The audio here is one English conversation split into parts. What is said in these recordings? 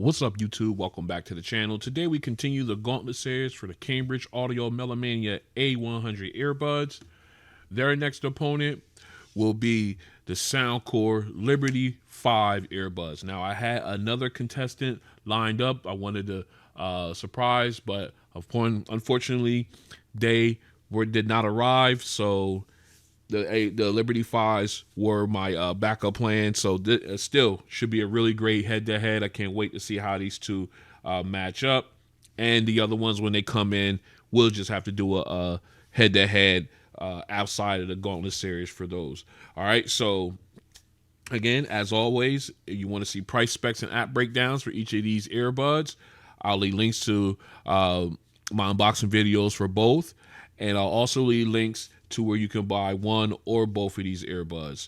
What's up, YouTube? Welcome back to the channel. Today we continue the Gauntlet Series for the Cambridge Audio Melomania A100 Earbuds. Their next opponent will be the soundcore Liberty 5 earbuds. Now, I had another contestant lined up. I wanted to surprise, but unfortunately, they did not arrive. So the Liberty 5s were my backup plan. So still should be a really great head-to-head. I can't wait to see how these two match up. And the other ones, when they come in, we'll just have to do a head-to-head outside of the Gauntlet Series for those. All right, so again, as always, if you want to see price specs and app breakdowns for each of these earbuds, I'll leave links to my unboxing videos for both, and I'll also leave links to where you can buy one or both of these earbuds.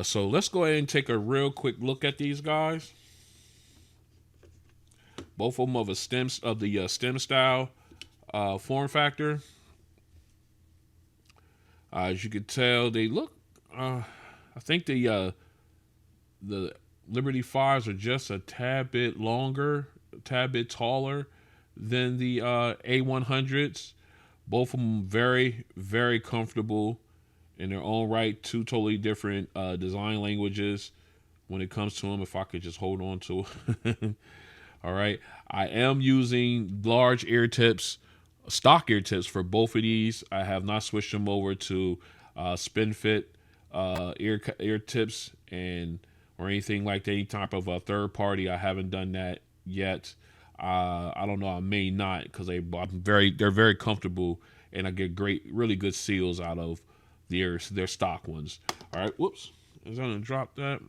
So let's go ahead and take a real quick look at these guys. Both of them of the stem style form factor. As you can tell, they look. I think the Liberty 5s are just a tad bit longer, a tad bit taller than the A100s. Both of them very, very comfortable in their own right. Two totally different design languages when it comes to them. If I could just hold on to it. All right. I am using large ear tips, stock ear tips for both of these. I have not switched them over to spin fit ear tips or anything like that, any type of a third party. I haven't done that yet. I don't know. I may not, because they're very comfortable, and I get really good seals out of their stock ones. All right, whoops, is that gonna drop that?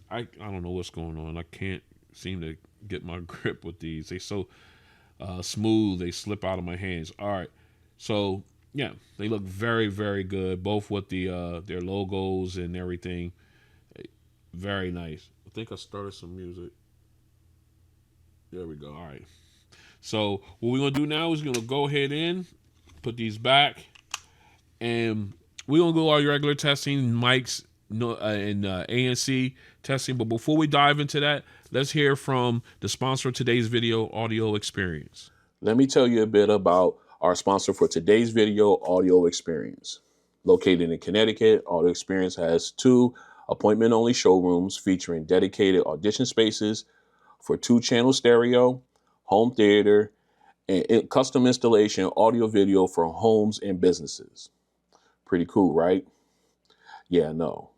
I don't know what's going on. I can't seem to get my grip with these. They so smooth, they slip out of my hands. All right, so yeah, they look very, very good, both with their logos and everything. Very nice. I think I started some music. There we go. All right. So what we're going to do now is we're going to go ahead and put these back. And we're going to do all your regular testing, mics, and ANC testing. But before we dive into that, let's hear from the sponsor of today's video, Audio Experience. Let me tell you a bit about our sponsor for today's video, Audio Experience. Located in Connecticut, Audio Experience has 2 appointment-only showrooms featuring dedicated audition spaces for 2-channel stereo, home theater, and custom installation audio video for homes and businesses. Pretty cool, right? Yeah, no.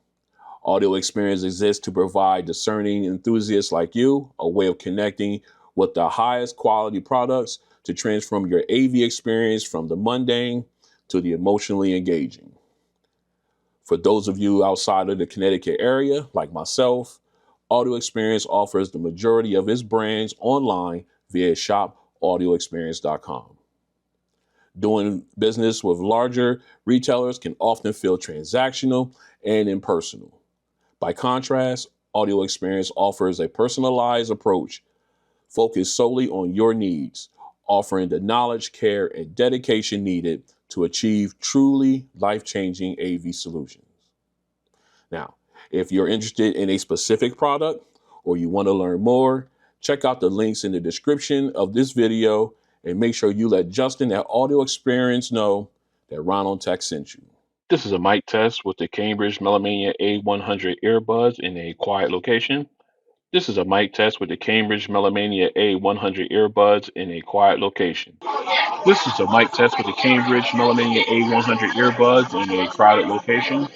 Audio Experience exists to provide discerning enthusiasts like you a way of connecting with the highest quality products to transform your AV experience from the mundane to the emotionally engaging. For those of you outside of the Connecticut area, like myself, Audio Experience offers the majority of its brands online via shopaudioexperience.com. Doing business with larger retailers can often feel transactional and impersonal. By contrast, Audio Experience offers a personalized approach focused solely on your needs, offering the knowledge, care, and dedication needed to achieve truly life-changing AV solutions. Now, if you're interested in a specific product or you want to learn more, check out the links in the description of this video and make sure you let Justin at Audio Experience know that Ron Tech sent you. This is a mic test with the Cambridge Melomania A100 Earbuds in a quiet location. This is a mic test with the Cambridge Melomania A100 Earbuds in a quiet location. This is a mic test with the Cambridge Melomania A100 Earbuds in a crowded location.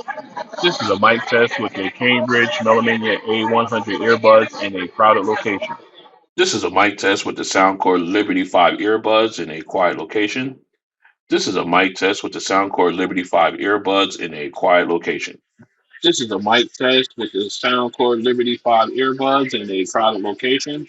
This is a mic test with the Cambridge Melomania A100 Earbuds in a crowded location. This is a mic test with the soundcore Liberty 5 earbuds in a quiet location. This is a mic test with the soundcore Liberty 5 earbuds in a quiet location. This is a mic test with the soundcore Liberty 5 earbuds in a crowded location.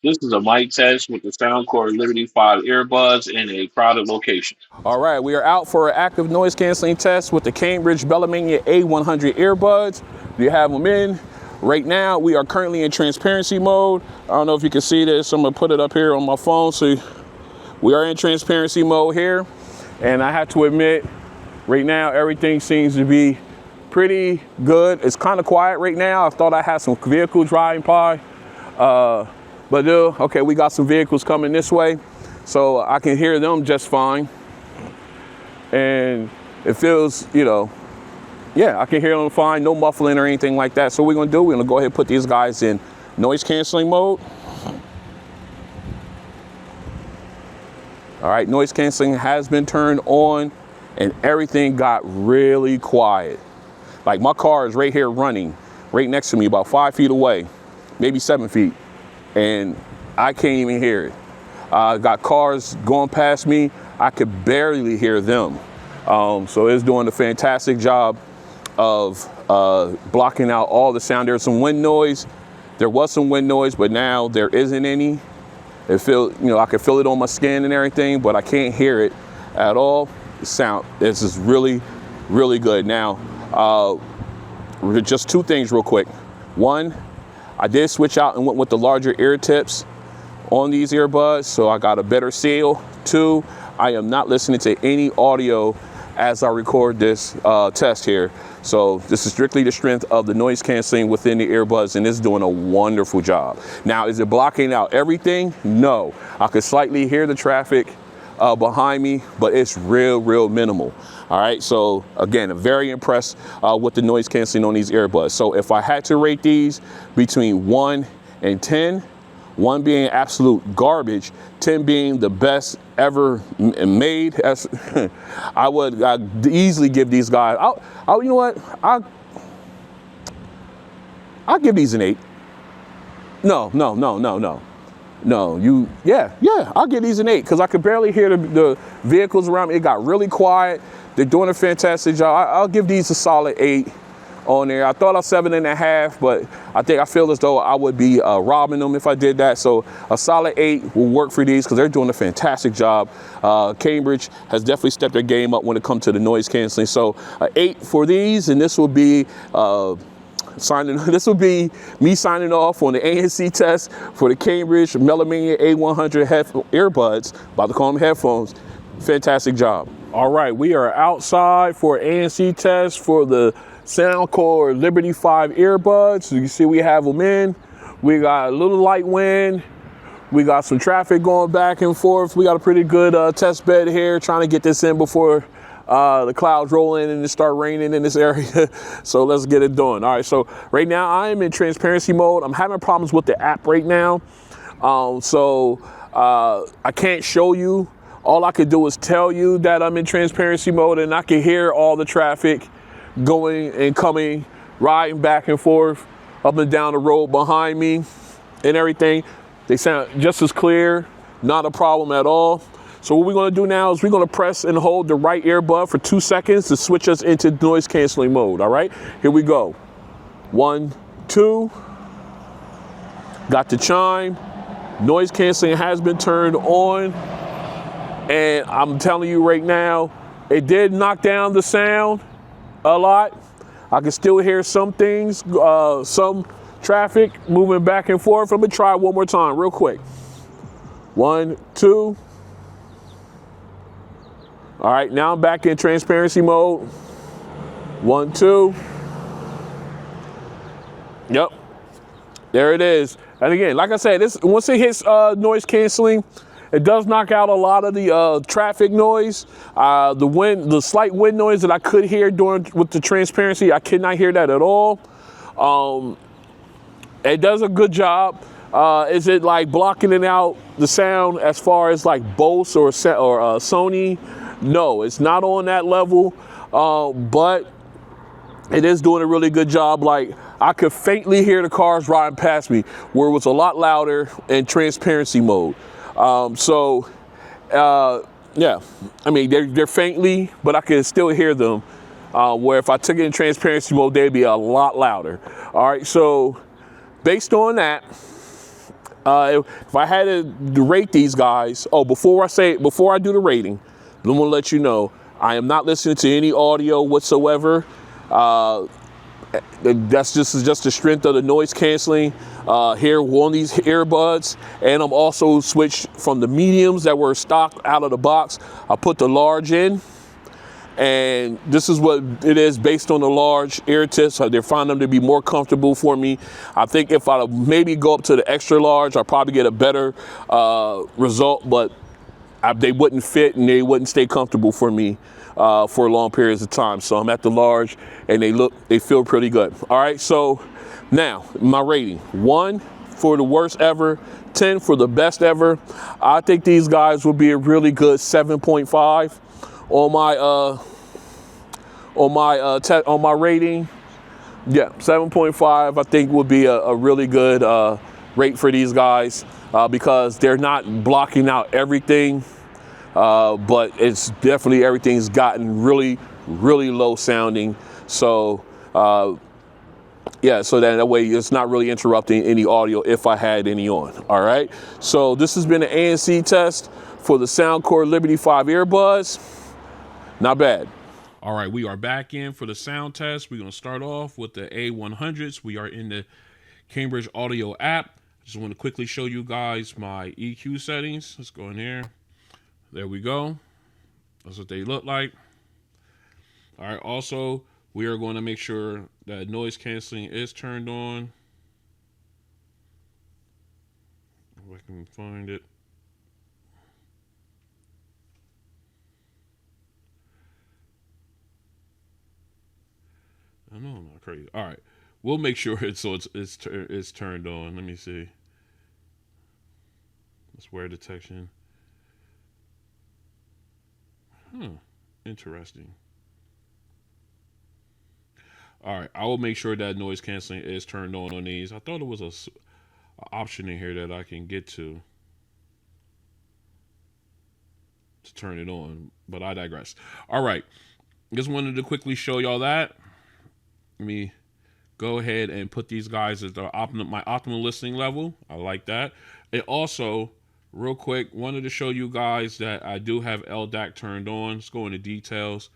This is a mic test with the soundcore Liberty 5 earbuds in a crowded location. All right, we are out for an active noise canceling test with the Cambridge Melomania A100 earbuds. We have them in. Right now, we are currently in transparency mode. I don't know if you can see this. I'm gonna put it up here on my phone. So we are in transparency mode here. And I have to admit, right now, everything seems to be pretty good. It's kind of quiet right now. I thought I had some vehicles driving by. But okay, we got some vehicles coming this way, so I can hear them just fine. And it feels, you know, yeah, I can hear them fine, no muffling or anything like that. So what we're gonna do, we're gonna go ahead and put these guys in noise canceling mode. All right, noise canceling has been turned on and everything got really quiet. Like my car is right here running, right next to me, about 5 feet away, maybe 7 feet. And I can't even hear it. Got cars going past me. I could barely hear them. So it's doing a fantastic job of blocking out all the sound. There's some wind noise. There was some wind noise, but now there isn't any. It feels, you know, I can feel it on my skin and everything, but I can't hear it at all. The sound, this is really, really good. Now, just two things real quick. One, I did switch out and went with the larger ear tips on these earbuds, so I got a better seal. Two, I am not listening to any audio as I record this test here. So this is strictly the strength of the noise canceling within the earbuds, and it's doing a wonderful job. Now, is it blocking out everything? No. I could slightly hear the traffic behind me, but it's real minimal. All right, so again, I'm very impressed with the noise canceling on these earbuds. So if I had to rate these between 1 and 10, 1 being absolute garbage, 10 being the best ever made, I would easily give these guys, you know what, I'll give these an 8. No, I'll give these an 8 because I could barely hear the vehicles around me. It got really quiet. They're doing a fantastic job. I'll give these a solid 8 on there. I thought I was 7.5, but I feel as though I would be robbing them if I did that. So a solid 8 will work for these because they're doing a fantastic job. Cambridge has definitely stepped their game up when it comes to the noise canceling. So 8 for these, and this will be me signing off on the ANC test for the Cambridge Melomania A100 earbuds, about to call them headphones. Fantastic job. All right, we are outside for ANC test for the soundcore Liberty 5 earbuds. So you see we have them in. We got a little light wind. We got some traffic going back and forth. We got a pretty good test bed here, trying to get this in before the clouds roll in and it start raining in this area. So let's get it done. All right, so right now I am in transparency mode. I'm having problems with the app right now. I can't show you. All I could do is tell you that I'm in transparency mode, and I can hear all the traffic going and coming, riding back and forth up and down the road behind me and everything. They sound just as clear, not a problem at all. So what we're gonna do now is we're gonna press and hold the right earbud for 2 seconds to switch us into noise canceling mode, all right? Here we go. 1, 2, got the chime. Noise canceling has been turned on. And I'm telling you right now, it did knock down the sound a lot. I can still hear some things, some traffic moving back and forth. I'm gonna try it one more time real quick. 1, 2. All right, now I'm back in transparency mode. 1, 2. Yep, there it is. And again, like I said, once it hits noise canceling, it does knock out a lot of the traffic noise. The slight wind noise that I could hear with the transparency, I could not hear that at all. It does a good job. Is it like blocking it out the sound as far as like Bose or Sony? No, it's not on that level, but it is doing a really good job. Like I could faintly hear the cars riding past me, where it was a lot louder in transparency mode. Yeah, I mean, they're faintly, but I can still hear them, where if I took it in transparency mode, they'd be a lot louder. All right, so based on that, if I had to rate these guys, before I do the rating, I'm gonna let you know, I am not listening to any audio whatsoever. This is just the strength of the noise canceling here on these earbuds. And I'm also switched from the mediums that were stocked out of the box. I put the large in, And this is what it is based on the large ear tips. So they find them to be more comfortable for me. I think if I maybe go up to the extra large, I'll probably get a better result, but they wouldn't fit and they wouldn't stay comfortable for me for long periods of time. So I'm at the large and they feel pretty good. All right, so now my rating: 1 for the worst ever, 10 for the best ever. I think these guys will be a really good 7.5 on my rating. Yeah, 7.5 I think would be a really good rate for these guys because they're not blocking out everything, but it's definitely everything's gotten really low sounding. So yeah, so that way it's not really interrupting any audio if I had any on. All right, so this has been an ANC test for the Soundcore Liberty 5 earbuds. Not bad. All right, we are back in for the sound test. We're going to start off with the A100s. We are in the Cambridge Audio app. Just want to quickly show you guys my EQ settings. Let's go in here. There we go. That's what they look like. All right, also, we are going to make sure that noise canceling is turned on. If I can find it. I know I'm not crazy. All right, we'll make sure it's turned on. Let me see. That's wear detection. Interesting. All right, I will make sure that noise canceling is turned on these. I thought it was a option in here that I can get to turn it on, but I digress. All right, just wanted to quickly show y'all that. Let me go ahead and put these guys at my optimal listening level. I like that. And also, real quick, wanted to show you guys that I do have LDAC turned on. Let's go into details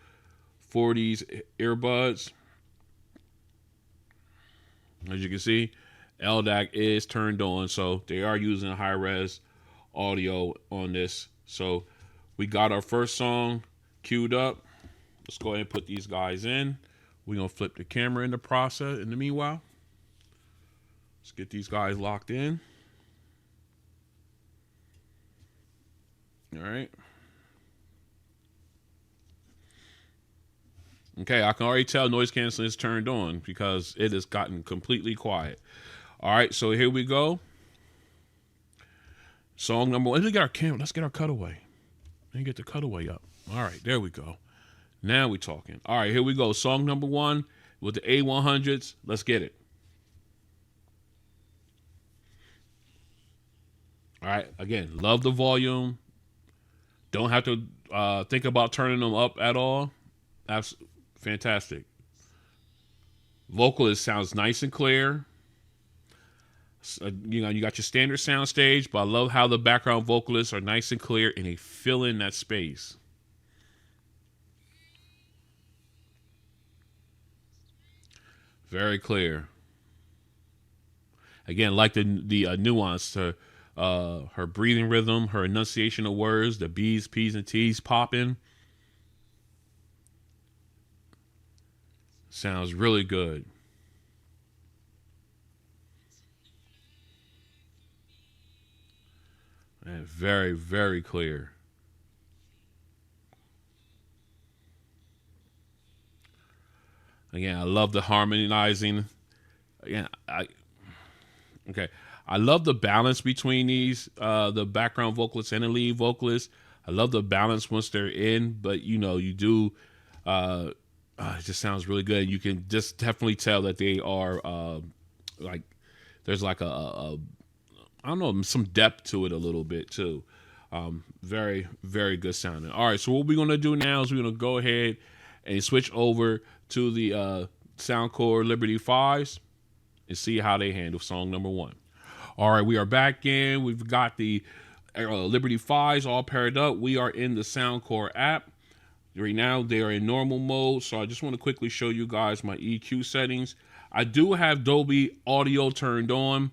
for these earbuds. As you can see, LDAC is turned on, so they are using high-res audio on this. So we got our first song queued up. Let's go ahead and put these guys in. We're going to flip the camera in the process. In the meanwhile, let's get these guys locked in. All right. Okay, I can already tell noise canceling is turned on because it has gotten completely quiet. All right, so here we go. Song number 1. Let's get our camera. Let's get our cutaway. Let me get the cutaway up. All right, there we go. Now we're talking. All right, here we go. Song number 1 with the A100s. Let's get it. All right, again, love the volume. Don't have to think about turning them up at all. That's fantastic. Vocalist sounds nice and clear. You know, you got your standard sound stage, but I love how the background vocalists are nice and clear and they fill in that space. Very clear. Again, like the nuance to her breathing rhythm, her enunciation of words, the B's, P's, and T's popping. Sounds really good. And very, very clear. Again, I love the harmonizing. Again, I love the balance between these, the background vocalists and the lead vocalists. I love the balance once they're in, but you know, you do, it just sounds really good. You can just definitely tell that they are, like, there's like I don't know, some depth to it a little bit too. Very, very good sounding. All right, so what we're going to do now is we're going to go ahead and switch over to the Soundcore Liberty 5s and see how they handle song number 1. All right, we are back in. We've got the Liberty 5s all paired up. We are in the Soundcore app. Right now, they are in normal mode, so I just want to quickly show you guys my EQ settings. I do have Dolby Audio turned on.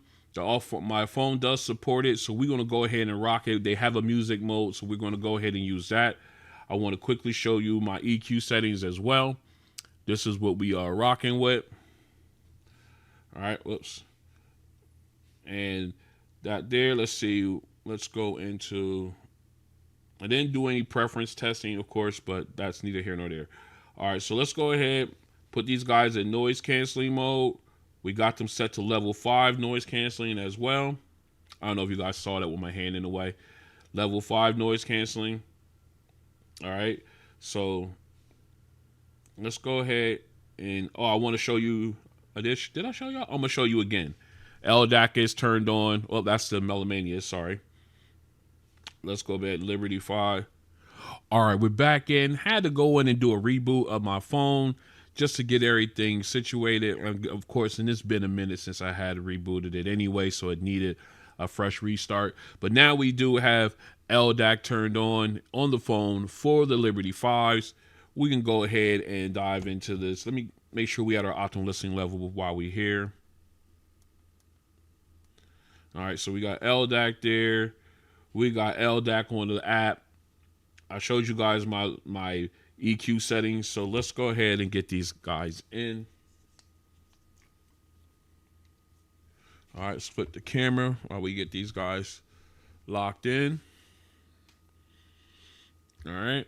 My phone does support it, so we're going to go ahead and rock it. They have a music mode, so we're going to go ahead and use that. I want to quickly show you my EQ settings as well. This is what we are rocking with. All right, whoops. And that there, let's see. Let's go into, I didn't do any preference testing, of course, but that's neither here nor there. All right, so let's go ahead, put these guys in noise canceling mode. We got them set to level 5 noise canceling as well. I don't know if you guys saw that with my hand in the way. Level 5 noise canceling. All right, so let's go ahead and, I want to show you a dish. Did I show y'all? I'm going to show you again. LDAC is turned on. Oh, that's the Melomania, sorry. Let's go back, Liberty 5. All right, we're back in. Had to go in and do a reboot of my phone just to get everything situated. And of course, and it's been a minute since I had rebooted it anyway, so it needed a fresh restart. But now we do have LDAC turned on the phone for the Liberty 5s. We can go ahead and dive into this. Let me make sure we had our optimal listening level while we're here. All right, so we got LDAC there. We got LDAC on the app. I showed you guys my EQ settings, so let's go ahead and get these guys in. All right, split the camera while we get these guys locked in. All right.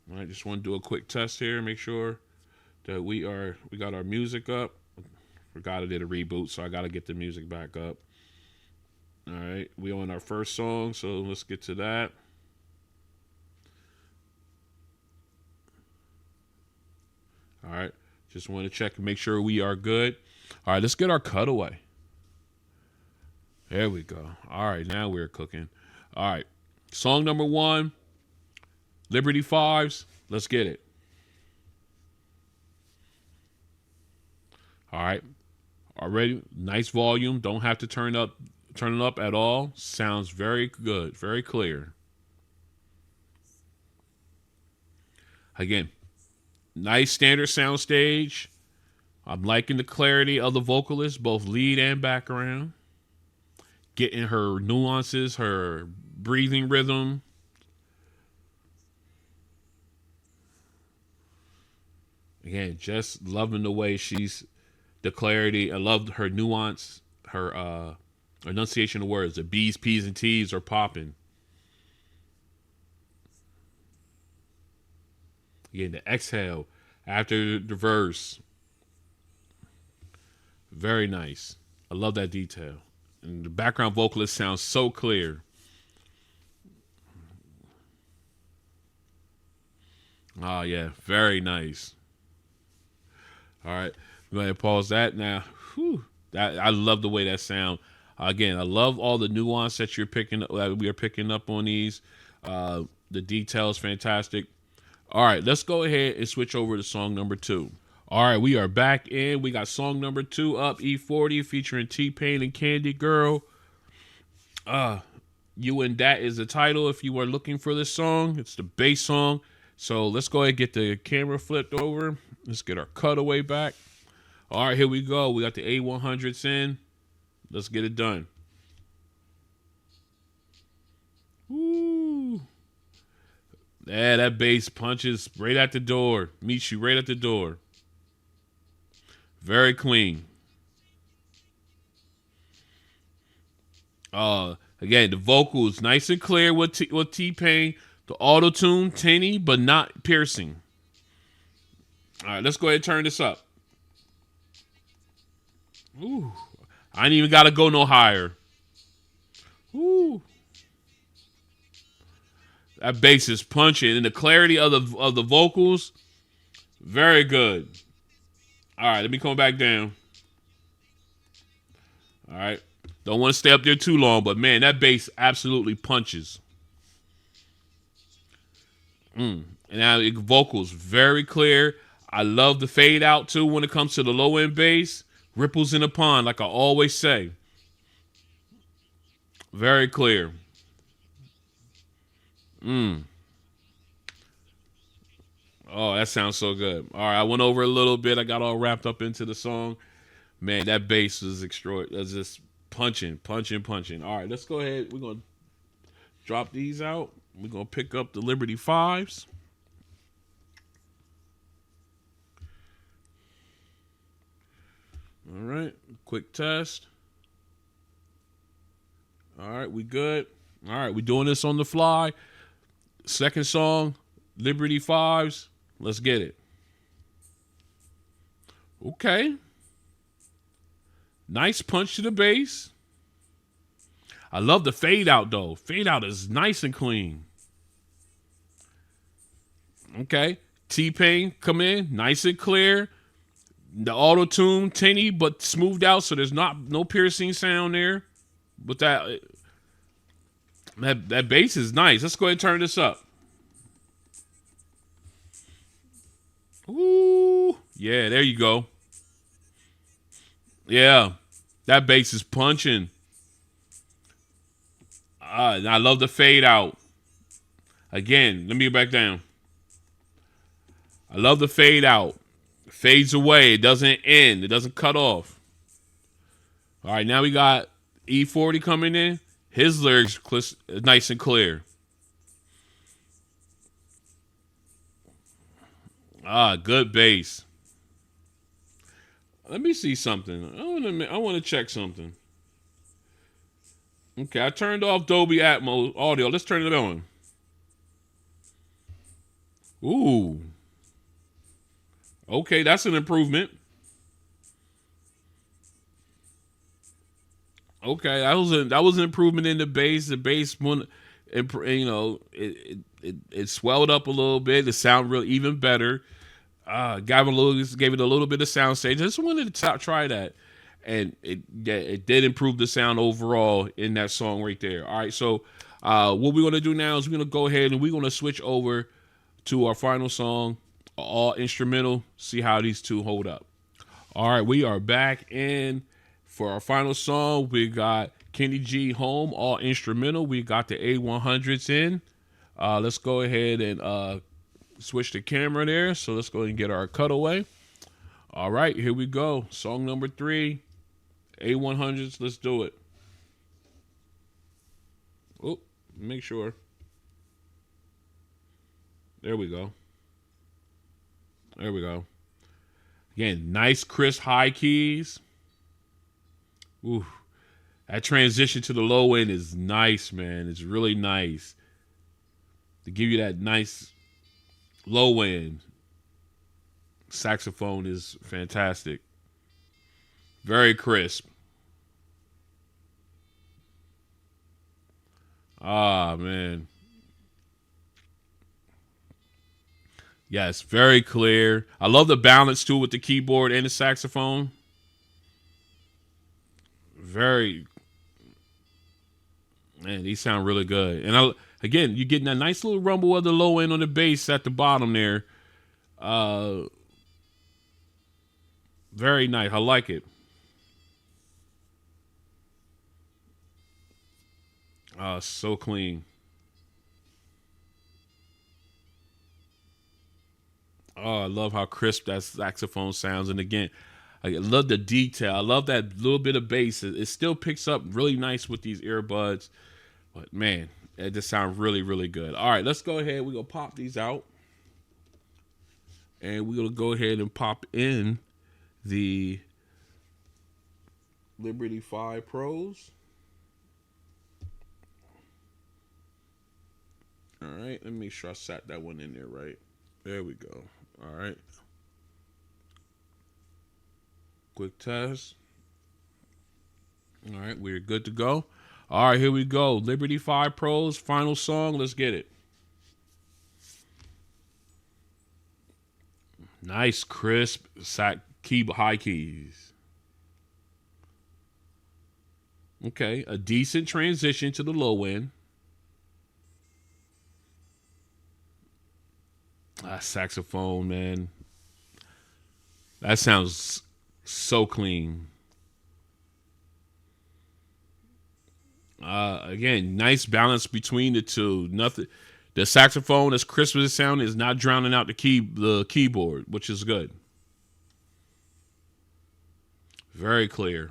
All right, just want to do a quick test here, make sure that we got our music up. Forgot I did a reboot, so I got to get the music back up. All right, we on our first song, so let's get to that. All right, just want to check and make sure we are good. All right, let's get our cutaway. There we go. All right, now we're cooking. All right, song number 1, Liberty 5s. Let's get it. All right, already nice volume. Don't have to turn it up at all. Sounds very good, very clear. Again, nice standard sound stage. I'm liking the clarity of the vocalist, both lead and background. Getting her nuances, her breathing rhythm. Again, just loving the way the clarity. I love her nuance, her enunciation of words. The B's, P's, and T's are popping. Again, the exhale after the verse. Very nice. I love that detail. And the background vocalist sounds so clear. Oh, yeah. Very nice. All right. We're going to pause that now. Whew. I love the way that sound. Again, I love all the nuance that we are picking up on these. The detail is fantastic. All right, let's go ahead and switch over to song number 2. All right, we are back in. We got song number 2 up, E40, featuring T-Pain and Candy Girl. You and That is the title if you are looking for this song. It's the bass song. So let's go ahead and get the camera flipped over. Let's get our cutaway back. All right, here we go. We got the A100s in. Let's get it done. Woo. Yeah, that bass punches right at the door. Meets you right at the door. Very clean. Again, the vocals nice and clear with T-Pain. The auto-tune, tinny, but not piercing. All right, let's go ahead and turn this up. Ooh, I ain't even got to go no higher. Ooh. That bass is punching, and the clarity of the vocals, very good. All right, let me come back down. All right, don't want to stay up there too long, but man, that bass absolutely punches. And now the vocals very clear. I love the fade out too when it comes to the low end bass. Ripples in the pond, like I always say. Very clear. Oh, that sounds so good. All right, I went over a little bit. I got all wrapped up into the song. Man, that bass is extraordinary. Just Punching. All right, let's go ahead. We're going to drop these out. We're going to pick up the Liberty 5s. All right, quick test. All right, we good. All right, we're doing this on the fly. Second song, Liberty 5s. Let's get it. Okay. Nice punch to the bass. I love the fade out, though. Fade out is nice and clean. Okay. T-Pain come in, nice and clear. The auto-tune, tinny, but smoothed out, so there's no piercing sound there. But that bass is nice. Let's go ahead and turn this up. Ooh. Yeah, there you go. Yeah, that bass is punching. And I love the fade out. Again, let me get back down. I love the fade out. It fades away. It doesn't end. It doesn't cut off. All right, now we got E40 coming in. His lyrics nice and clear. Good bass. Let me see something. I want to check something. Okay, I turned off Dolby Atmos audio. Let's turn it on. Ooh. Okay, that's an improvement. Okay, that was an improvement in the bass. The bass, it swelled up a little bit. It sounded real even better. Gave it a little bit of sound stage. I just wanted to try that, and it did improve the sound overall in that song right there. All right, so what we're gonna do now is we're gonna go ahead and we're gonna switch over to our final song, all instrumental. See how these two hold up. All right, we are back in for our final song. We got Kenny G Home, all instrumental. We got the A100s in. Let's go ahead and switch the camera there. So let's go ahead and get our cutaway. All right, here we go. Song number 3, A100s. Let's do it. Oh, make sure. There we go. There we go. Again, nice, crisp, high keys. Ooh, that transition to the low end is nice, man. It's really nice to give you that nice low end. Saxophone is fantastic. Very crisp. Man. Yes, very clear. I love the balance too with the keyboard and the saxophone. Man, these sound really good. And again, you're getting that nice little rumble of the low end on the bass at the bottom there. Very nice. I like it. So clean. Oh, I love how crisp that saxophone sounds. And again, I love the detail. I love that little bit of bass. It still picks up really nice with these earbuds. But man, it just sounds really, really good. All right, let's go ahead. We're going to pop these out. And we're going to go ahead and pop in the Liberty 5 Pros. All right, let me make sure I sat that one in there right. There we go. All right. Quick test. All right, we're good to go. All right, here we go. Liberty 5 Pros, final song. Let's get it. Nice, crisp, high keys. Okay, a decent transition to the low end. Saxophone, man. That sounds so clean. Again, nice balance between the two. Nothing. The saxophone, as crisp as it sounds, is not drowning out the keyboard, which is good. Very clear.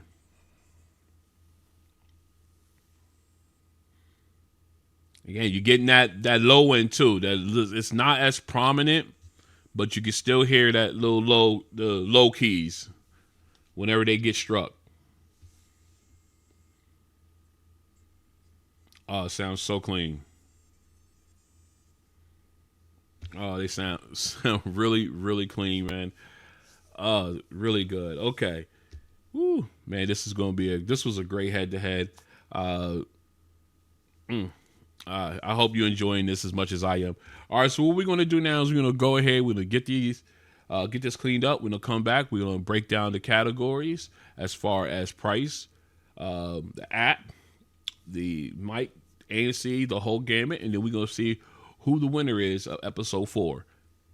Again, you're getting that low end too. That it's not as prominent, but you can still hear that little the low keys whenever they get struck. Oh, it sounds so clean. Oh, they sound really, really clean, man. Really good. Okay. Woo, man, this was a great head to head. I hope you're enjoying this as much as I am. All right, so what we're gonna do now is we're gonna go ahead. We're gonna get this cleaned up. We're gonna come back. We're gonna break down the categories as far as price, the app, the mic, ANC, the whole gamut, and then we're gonna see who the winner is of episode 4.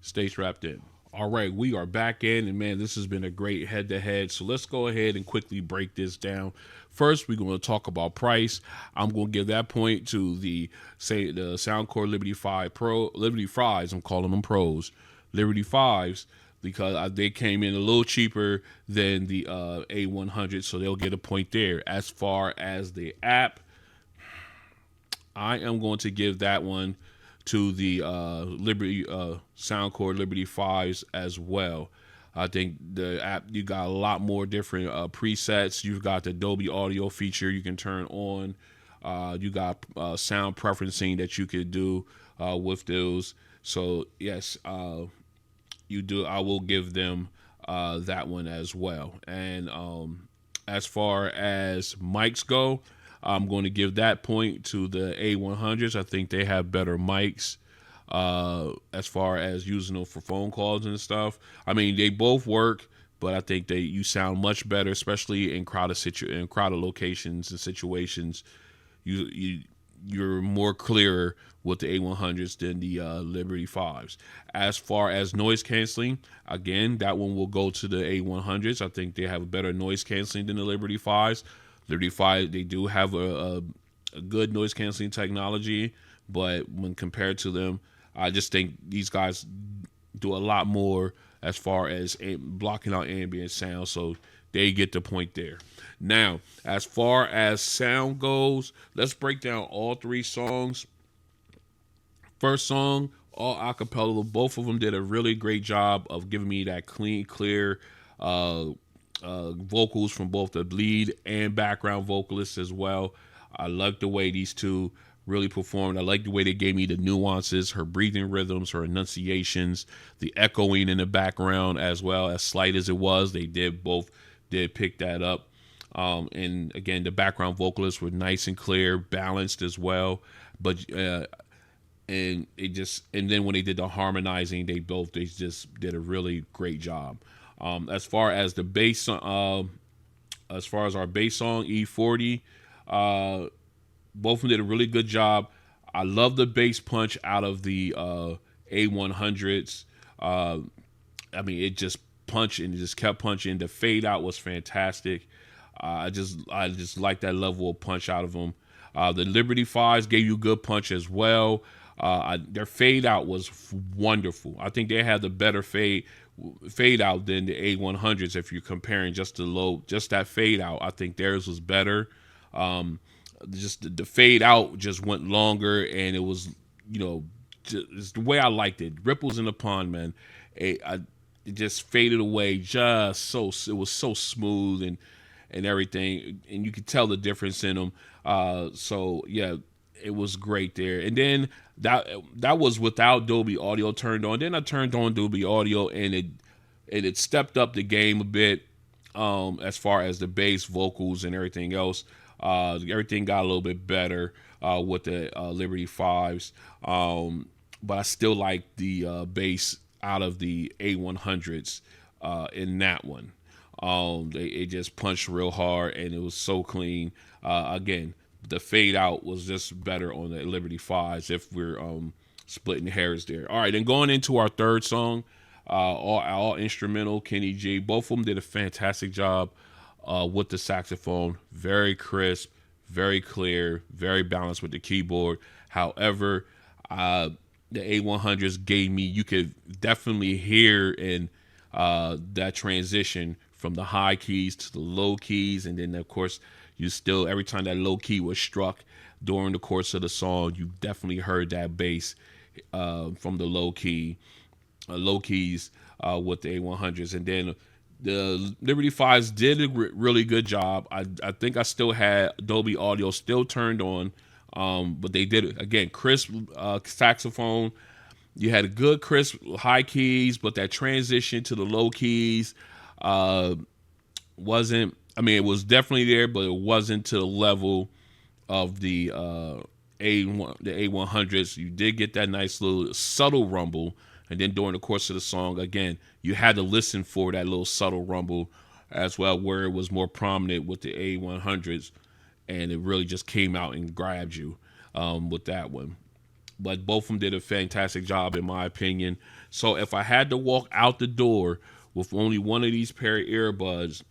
Stay strapped in. All right, we are back in, and man, this has been a great head-to-head. So let's go ahead and quickly break this down. First, we're going to talk about price. I'm going to give that point to the Soundcore Liberty 5 Pro, Liberty 5s. I'm calling them pros, Liberty 5s, because they came in a little cheaper than the A100, so they'll get a point there. As far as the app, I am going to give that one to the Liberty Soundcore Liberty 5s as well. I think the app, you got a lot more different presets. You've got the Dolby Audio feature you can turn on. You got sound preferencing that you could do with those. So yes, you do. I will give them that one as well. And as far as mics go, I'm going to give that point to the A100s. I think they have better mics as far as using them for phone calls and stuff. I mean, they both work, but I think you sound much better, especially in crowded locations and situations. You're more clearer with the A100s than the Liberty 5s. As far as noise canceling, again, that one will go to the A100s. I think they have better noise canceling than the Liberty 5s. Liberty 5, they do have a good noise canceling technology, but when compared to them, I just think these guys do a lot more as far as blocking out ambient sound, so they get the point there. Now, as far as sound goes, let's break down all 3 songs. First song, all acapella. Both of them did a really great job of giving me that clean, clear vocals from both the lead and background vocalists as well. I like the way these two really performed. I like the way they gave me the nuances, her breathing rhythms, her enunciations, the echoing in the background as well. As slight as it was, they both did pick that up. And again, the background vocalists were nice and clear, balanced as well. But and then when they did the harmonizing, they just did a really great job. As far as the bass, as far as our bass song E40, both of them did a really good job. I love the bass punch out of the A100s. I mean, it just punched and it just kept punching. The fade out was fantastic. I just like that level of punch out of them. The Liberty 5s gave you good punch as well. Their fade out was wonderful. I think they had the better fade out than the A100s. If you're comparing just that fade out, I think theirs was better. Just the fade out just went longer, and it was, just the way I liked it. Ripples in the pond, man. It just faded away. It was so smooth and everything, and you could tell the difference in them. So yeah, it was great there. And then that was without Dolby Audio turned on. Then I turned on Dolby Audio, and it stepped up the game a bit as far as the bass, vocals, and everything else. Everything got a little bit better with the Liberty 5s, but I still like the bass out of the A100s in that one. It just punched real hard, and it was so clean. Again, the fade out was just better on the Liberty 5s if we're splitting hairs there. All right, and going into our third song, all instrumental, Kenny G. Both of them did a fantastic job with the saxophone. Very crisp, very clear, very balanced with the keyboard. However, the A100s gave me, you could definitely hear in that transition from the high keys to the low keys. And then, of course, you still, every time that low key was struck during the course of the song, you definitely heard that bass from the low keys with the A100s. And then the Liberty 5s did a really good job. I think I still had Dolby Audio still turned on, but they did it again. Crisp saxophone. You had a good crisp high keys, but that transition to the low keys wasn't. I mean, it was definitely there, but it wasn't to the level of the A100s. You did get that nice little subtle rumble, and then during the course of the song, again, you had to listen for that little subtle rumble as well, where it was more prominent with the A100s, and it really just came out and grabbed you with that one. But both of them did a fantastic job, in my opinion. So if I had to walk out the door with only one of these pair of earbuds,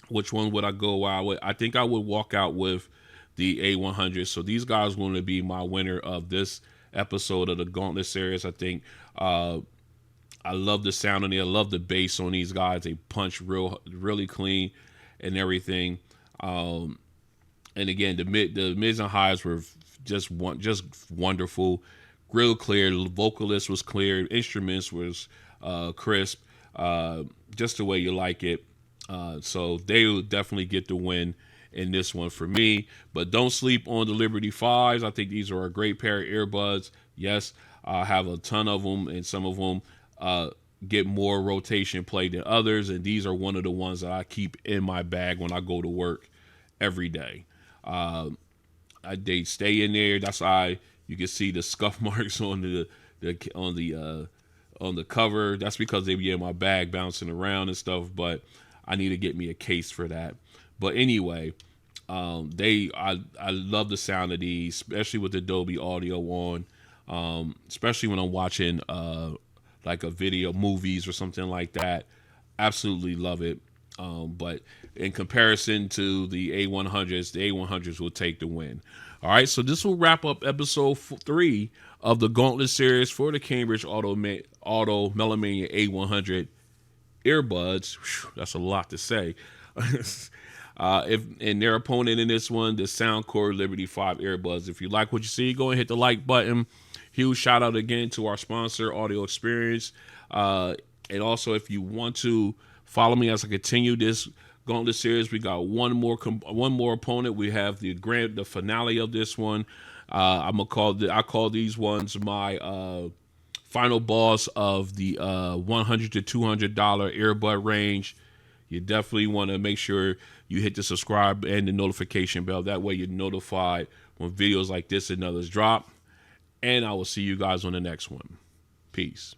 which one would I go out with? I think I would walk out with the A100. So these guys are going to be my winner of this episode of the Gauntlet Series. I think I love the sound on it. I love the bass on these guys. They punch really clean and everything. And again, the mids and highs were just wonderful, real clear. The vocalist was clear. Instruments was crisp, just the way you like it. So they will definitely get the win in this one for me. But don't sleep on the Liberty 5s. I think these are a great pair of earbuds. Yes, I have a ton of them, and some of them get more rotation play than others. And these are one of the ones that I keep in my bag when I go to work every day. They stay in there. That's why you can see the scuff marks on the cover. That's because they be in my bag bouncing around and stuff. But I need to get me a case for that. But anyway, I love the sound of these, especially with the Dolby Audio on. Especially when I'm watching like a video, movies or something like that. Absolutely love it. But in comparison to the A100s, the A100s will take the win. All right, so this will wrap up episode 3 of the Gauntlet Series for the Cambridge Audio Melomania A100 Earbuds. Whew, that's a lot to say. And their opponent in this one, the Soundcore Liberty 5 Earbuds. If you like what you see, go and hit the like button. Huge shout out again to our sponsor, Audio Experience. And also, if you want to follow me as I continue this Gauntlet Series, we got one more opponent. We have the finale of this one. I call these ones my final boss of the $100 to $200 earbud range. You definitely want to make sure you hit the subscribe and the notification bell. That way you're notified when videos like this and others drop. And I will see you guys on the next one. Peace.